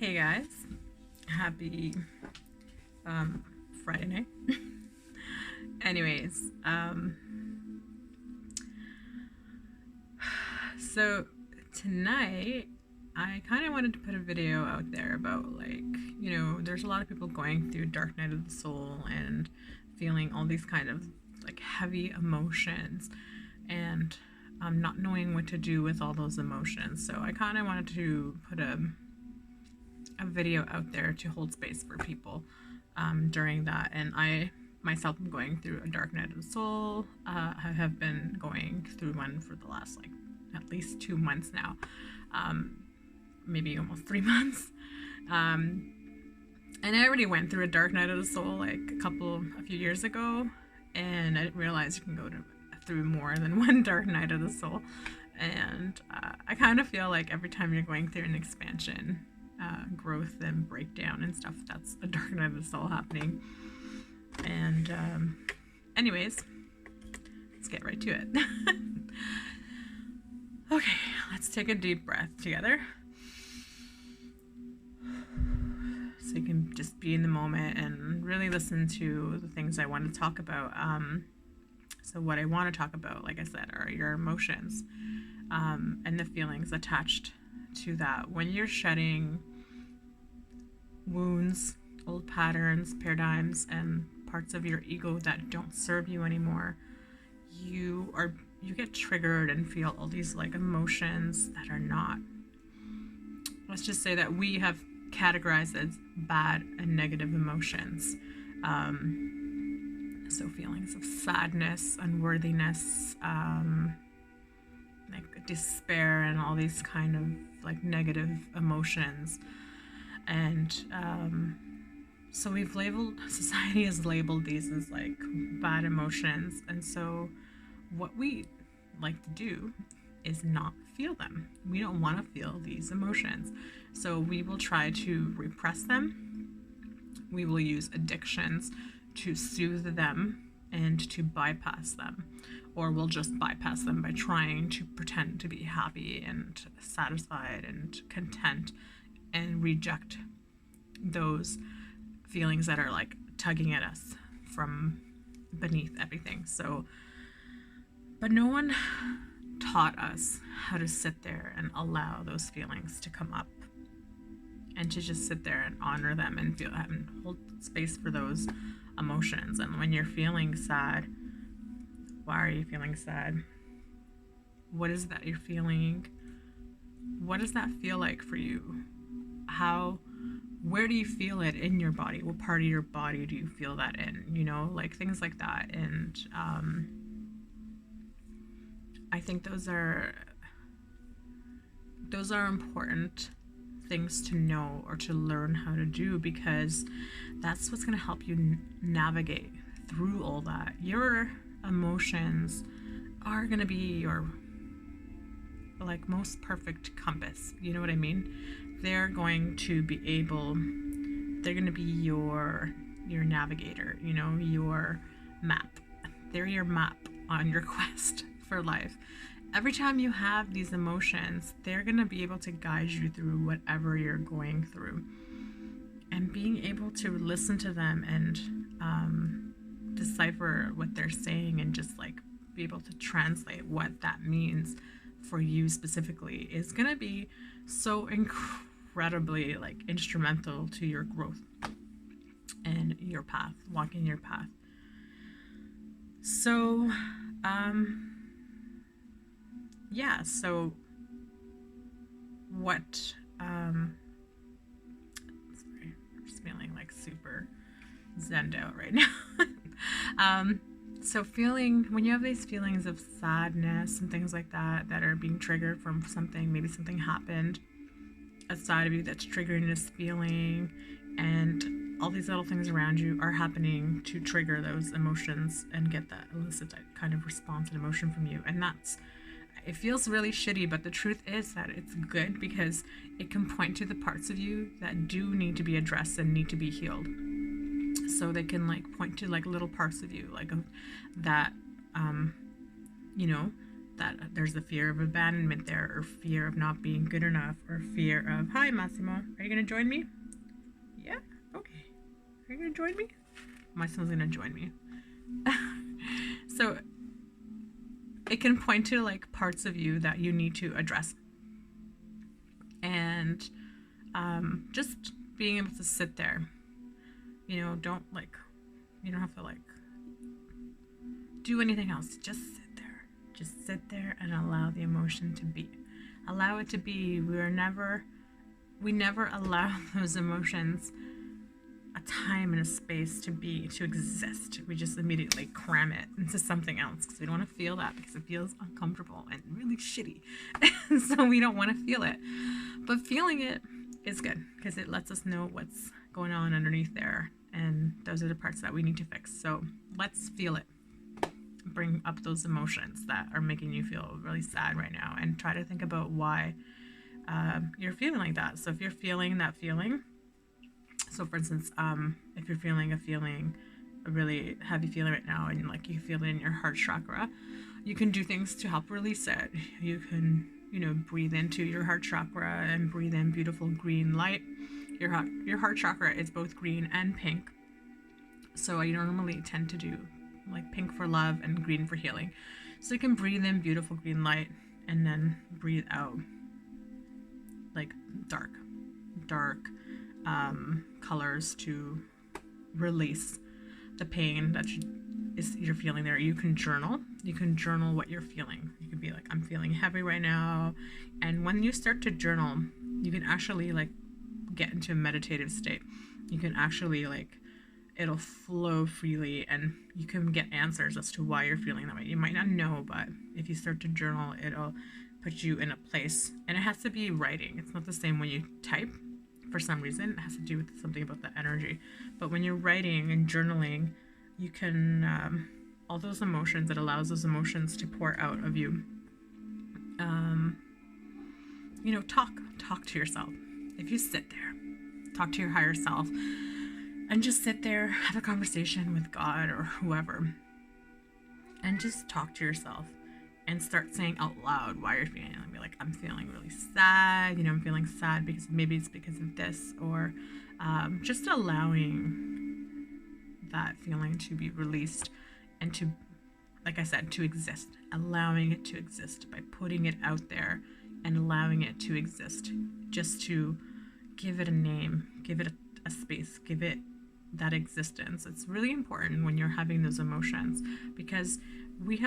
Hey guys, happy Friday. Anyways, so tonight I kind of wanted to put a video out there about there's a lot of people going through dark night of the soul and feeling all these kind of like heavy emotions and not knowing what to do with all those emotions. So I kind of wanted to put a video out there to hold space for people during that. And I myself am going through a dark night of the soul. I have been going through one for the last at least 2 months now, maybe almost 3 months. And I already went through a dark night of the soul a few years ago, and I didn't realize you can go through more than one dark night of the soul. And I kind of feel like every time you're going through an expansion, growth and breakdown and stuff, that's a dark night of the soul happening. And anyways, let's get right to it. Okay, let's take a deep breath together so you can just be in the moment and really listen to the things I want to talk about. So what I want to talk about, like I said, are your emotions and the feelings attached to that. When you're shedding wounds, old patterns, paradigms, and parts of your ego that don't serve you anymore, you get triggered and feel all these emotions that are not, let's just say, that we have categorized as bad and negative emotions. So feelings of sadness, unworthiness, despair, and all these kind of negative emotions. And so society has labeled these as bad emotions. And so what we like to do is not feel them. We don't want to feel these emotions. So we will try to repress them. We will use addictions to soothe them and to bypass them. Or we'll just bypass them by trying to pretend to be happy and satisfied and content and reject those feelings that are tugging at us from beneath everything. So, but no one taught us how to sit there and allow those feelings to come up and to just sit there and honor them and feel and hold space for those emotions. And when you're feeling sad, why are you feeling sad? What is that you're feeling? What does that feel like for you? Where do you feel it in your body? What part of your body do you feel that in? Things like that. And I think those are important things to know or to learn how to do, because that's what's going to help you navigate through all that. Your emotions are going to be your most perfect compass. You know what I mean? They're going to be your navigator, your map. They're your map on your quest for life. Every time you have these emotions, they're going to be able to guide you through whatever you're going through. And being able to listen to them and decipher what they're saying and just be able to translate what that means for you specifically is going to be so incredibly instrumental to your growth and your path, walking your path. So so what sorry, I'm just feeling super zenned out right now. So when you have these feelings of sadness and things like that are being triggered from something, maybe something happened outside of you that's triggering this feeling, and all these little things around you are happening to trigger those emotions and elicit that kind of response and emotion from you. And it feels really shitty, but the truth is that it's good, because it can point to the parts of you that do need to be addressed and need to be healed. So they can point to little parts of you that that there's a fear of abandonment there, or fear of not being good enough, or fear of, hi Massimo, are you gonna join me? Yeah, okay. Are you gonna join me? Massimo's gonna join me. So it can point to like parts of you that you need to address. And just being able to sit there, you know, don't have to like do anything else. Just sit there. Just sit there and allow the emotion to be. Allow it to be. We never allow those emotions a time and a space to exist. We just immediately cram it into something else because we don't want to feel that, because it feels uncomfortable and really shitty. So we don't want to feel it. But feeling it is good because it lets us know what's going on underneath there. And those are the parts that we need to fix. So let's feel it. Bring up those emotions that are making you feel really sad right now, and try to think about why you're feeling like that. So if you're feeling that feeling, so for instance, if you're feeling a really heavy feeling right now, and like you feel it in your heart chakra, you can do things to help release it. You can, breathe into your heart chakra and breathe in beautiful green light. Your heart chakra is both green and pink. So I normally tend to do like pink for love and green for healing. So you can breathe in beautiful green light and then breathe out like dark colors to release the pain that you're feeling there. You can journal what you're feeling. You can be like, I'm feeling heavy right now. And when you start to journal, you can actually like get into a meditative state. You can actually it'll flow freely, and you can get answers as to why you're feeling that way. You might not know, but if you start to journal, it'll put you in a place. And it has to be writing. It's not the same when you type. For some reason, it has to do with something about the energy. But when you're writing and journaling, you can all those emotions, it allows those emotions to pour out of you. Talk to yourself. If you sit there, talk to your higher self, and just sit there, have a conversation with God or whoever, and just talk to yourself and start saying out loud why you're feeling. Be like, I'm feeling really sad. I'm feeling sad because maybe it's because of this, or just allowing that feeling to be released and to, like I said, to exist. Allowing it to exist by putting it out there and allowing it to exist. Just to give it a name, give it a space, give it that existence. It's really important when you're having those emotions, because we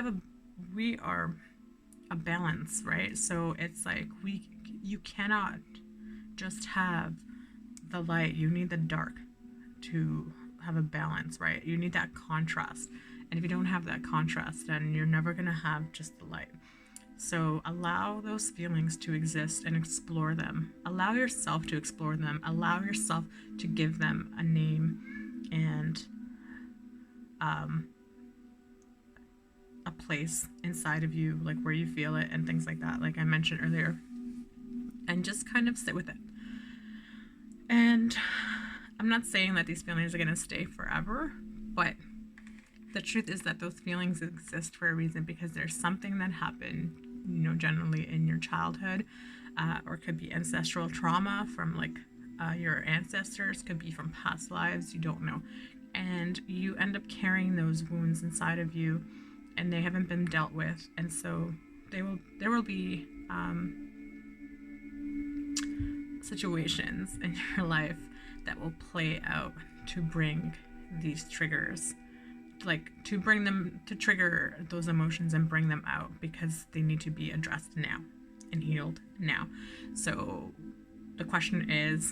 are a balance, right? So it's like you cannot just have the light. You need the dark to have a balance, right? You need that contrast. And if you don't have that contrast, then you're never going to have just the light. So allow those feelings to exist and explore them. Allow yourself to explore them. Allow yourself to give them a name and a place inside of you, like where you feel it and things like that, like I mentioned earlier. And just kind of sit with it. And I'm not saying that these feelings are going to stay forever, but the truth is that those feelings exist for a reason, because there's something that happened, generally in your childhood, or it could be ancestral trauma from your ancestors, could be from past lives, you don't know. And you end up carrying those wounds inside of you, and they haven't been dealt with. And so there will be situations in your life that will play out to bring these triggers, to trigger those emotions and bring them out, because they need to be addressed now and healed now. So the question is,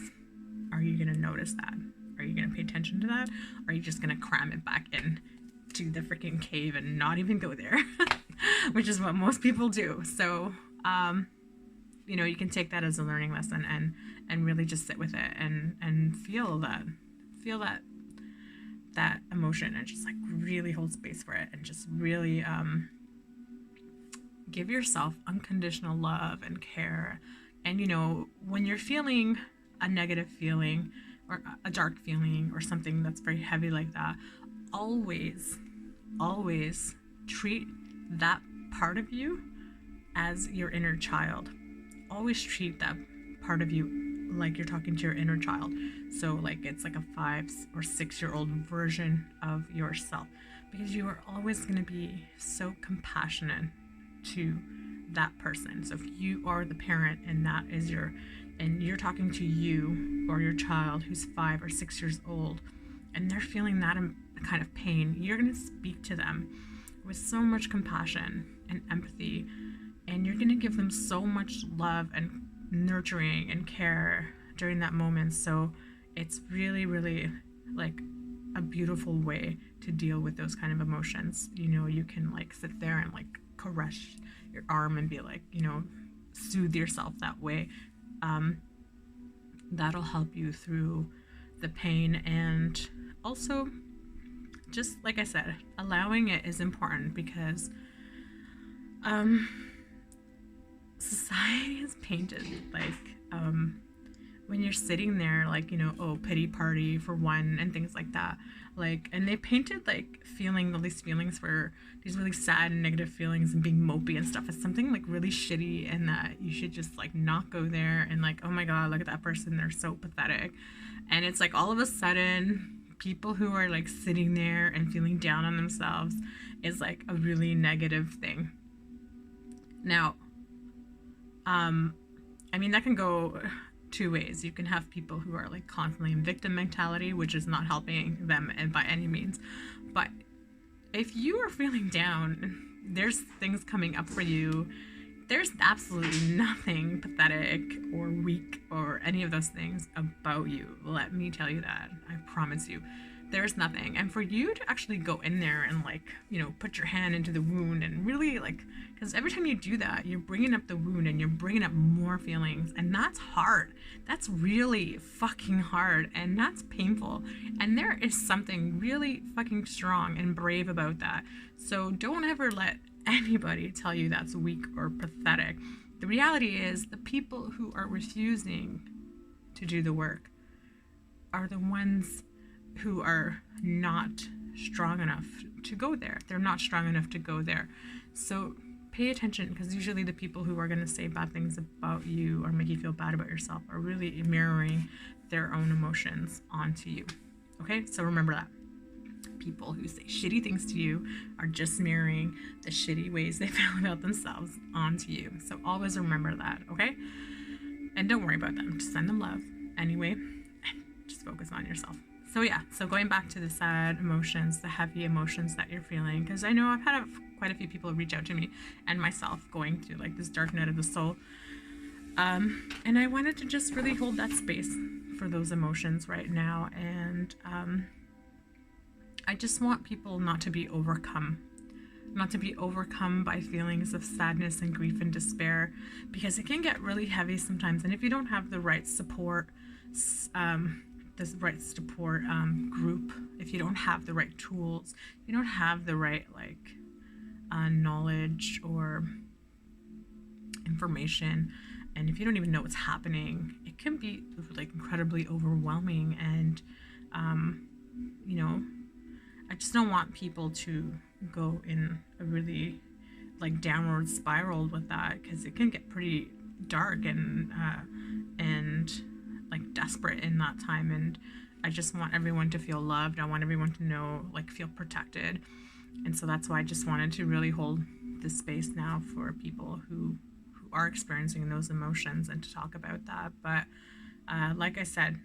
are you going to notice that? Are you going to pay attention to that? Or are you just going to cram it back in to the freaking cave and not even go there? Which is what most people do. So, you can take that as a learning lesson and really just sit with it and feel that emotion, and just really hold space for it, and just really give yourself unconditional love and care. And when you're feeling a negative feeling or a dark feeling or something that's very heavy like that, always treat that part of you as your inner child. Always treat that part of you like you're talking to your inner child. So like it's like a 5 or 6 year old version of yourself, because you are always going to be so compassionate to that person. So if you are the parent and that is and you're talking to you or your child who's 5 or 6 years old, and they're feeling that kind of pain, you're going to speak to them with so much compassion and empathy, and you're going to give them so much love and nurturing and care during that moment. So it's really, really like a beautiful way to deal with those kind of emotions. You can like sit there and like caress your arm and be like, soothe yourself that way. That'll help you through the pain. And also, just like I said, allowing it is important, because society is painted like when you're sitting there, like, oh, pity party for one and things like that, like, and they painted like feeling all these feelings for these really sad and negative feelings and being mopey and stuff as something like really shitty, and that you should just like not go there, and like, oh my god, look at that person, they're so pathetic. And it's like all of a sudden people who are like sitting there and feeling down on themselves is like a really negative thing. Now, I mean, that can go two ways. You can have people who are like constantly in victim mentality, which is not helping them and by any means. But if you are feeling down, there's things coming up for you. There's absolutely nothing pathetic or weak or any of those things about you. Let me tell you that. I promise you. There's nothing. And for you to actually go in there and like, put your hand into the wound and really like, because every time you do that, you're bringing up the wound and you're bringing up more feelings. And that's hard. That's really fucking hard. And that's painful. And there is something really fucking strong and brave about that. So don't ever let anybody tell you that's weak or pathetic. The reality is the people who are refusing to do the work are the ones who are not strong enough to go there. They're not strong enough to go there. So pay attention, because usually the people who are going to say bad things about you or make you feel bad about yourself are really mirroring their own emotions onto you. Okay, so remember that. People who say shitty things to you are just mirroring the shitty ways they feel about themselves onto you. So always remember that, okay? And don't worry about them. Just send them love anyway, and just focus on yourself. So yeah, so going back to the sad emotions, the heavy emotions that you're feeling, because I know I've had quite a few people reach out to me and myself going through like this dark night of the soul. And I wanted to just really hold that space for those emotions right now. And I just want people not to be overcome by feelings of sadness and grief and despair, because it can get really heavy sometimes. And if you don't have the right support, group, if you don't have the right tools, you don't have the right knowledge or information, and if you don't even know what's happening, it can be like incredibly overwhelming. And I just don't want people to go in a really like downward spiral with that, because it can get pretty dark and like desperate in that time. And I just want everyone to feel loved. I want everyone to know, like, feel protected. And so that's why I just wanted to really hold this space now for people who are experiencing those emotions, and to talk about that. But like I said,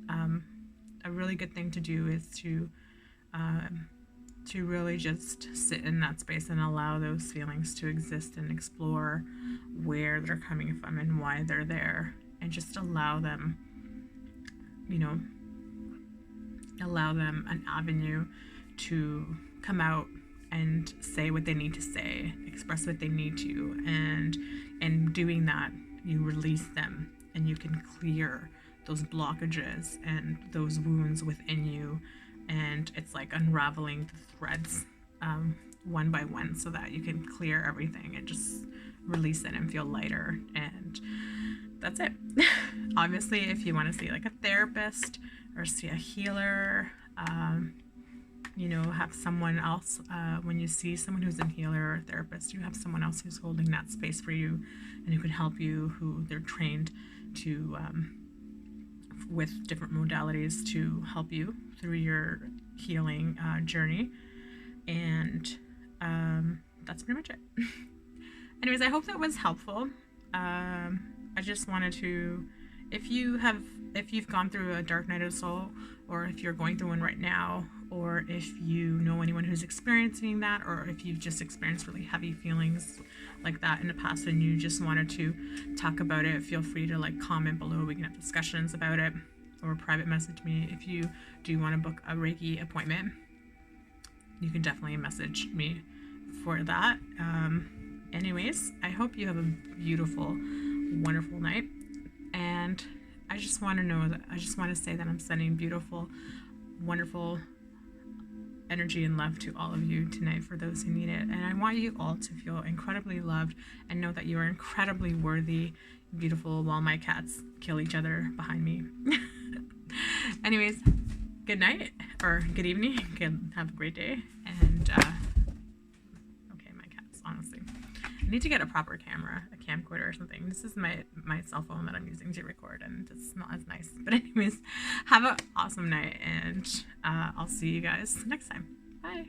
a really good thing to do is to really just sit in that space and allow those feelings to exist, and explore where they're coming from and why they're there, and just allow them an avenue to come out and say what they need to say, express what they need to, and in doing that, you release them, and you can clear those blockages and those wounds within you. And it's like unraveling the threads one by one, so that you can clear everything and just release it and feel lighter. And that's it. Obviously, if you want to see like a therapist or see a healer, you know, have someone else, when you see someone who's a healer or a therapist, you have someone else who's holding that space for you and who can help you, who they're trained to, with different modalities to help you through your healing journey. And that's pretty much it. Anyways, I hope that was helpful. I just wanted to, if you've gone through a dark night of the soul, or if you're going through one right now, or if you know anyone who's experiencing that, or if you've just experienced really heavy feelings like that in the past and you just wanted to talk about it, feel free to like comment below. We can have discussions about it, or private message me. If you do want to book a Reiki appointment, you can definitely message me for that. Anyways, I hope you have a beautiful, wonderful night. And I just want to say that I'm sending beautiful, wonderful energy and love to all of you tonight for those who need it. And I want you all to feel incredibly loved and know that you are incredibly worthy, beautiful, while my cats kill each other behind me. Anyways, good night or good evening. Have a great day. And okay, my cats, honestly. I need to get a proper camera, a camcorder or something. This is my cell phone that I'm using to record, and it's not as nice. But anyways, have an awesome night, and I'll see you guys next time. Bye.